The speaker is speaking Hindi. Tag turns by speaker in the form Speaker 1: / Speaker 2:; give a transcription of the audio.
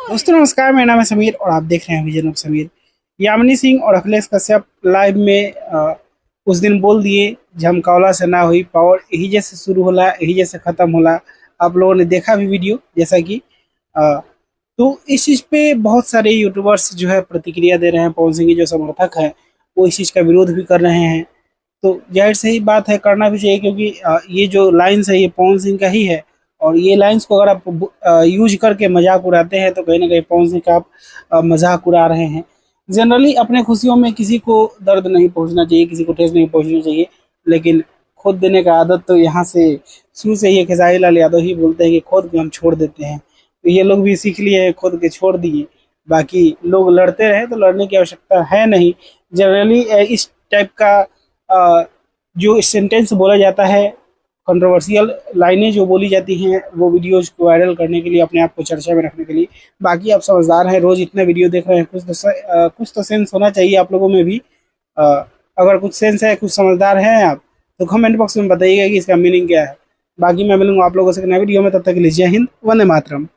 Speaker 1: दोस्तों नमस्कार, मेरा नाम है समीर और आप देख रहे हैं विजन ऑफ समीर। यामिनी सिंह और अखिलेश कश्यप लाइव में उस दिन बोल दिए झमकावला से ना हुई पावर, यही जैसे शुरू होला यही जैसे खत्म होला। आप लोगों ने देखा भी वीडियो जैसा कि तो इस चीज़ पे बहुत सारे यूट्यूबर्स जो है प्रतिक्रिया दे रहे हैं। पवन सिंह के जो समर्थक हैं वो इस चीज़ का विरोध भी कर रहे हैं। तो जाहिर सही बात है, करना भी चाहिए, क्योंकि ये जो लाइन्स है ये पवन सिंह का ही है और ये लाइन्स को अगर आप यूज करके मजाक उड़ाते हैं तो कहीं ना कहीं पवन सिंह का आप मजाक उड़ा रहे हैं। जनरली अपने खुशियों में किसी को दर्द नहीं पहुंचना चाहिए, किसी को ठेस नहीं पहुंचनी चाहिए, लेकिन खुद देने का आदत तो यहाँ से शुरू से ही खेसारी लाल यादव ही बोलते हैं कि खुद को हम छोड़ देते हैं। तो ये लोग भी सीख लिए, खुद के छोड़ दिए। बाकी लोग लड़ते रहे तो लड़ने की आवश्यकता है नहीं। जनरली इस टाइप का जो सेंटेंस बोला जाता है, कंट्रोवर्शियल लाइनें जो बोली जाती हैं, वो वीडियोज को वायरल करने के लिए, अपने आप को चर्चा में रखने के लिए। बाकी आप समझदार हैं, रोज इतने वीडियो देख रहे हैं, कुछ तो सेंस होना चाहिए आप लोगों में भी। अगर कुछ सेंस है, कुछ समझदार हैं आप, तो कमेंट बॉक्स में बताइएगा कि इसका मीनिंग क्या है। बाकी मैं मिलूंगा आप लोगों से नए वीडियो में, तब तक के लिए जय हिंद, वंदे मातरम।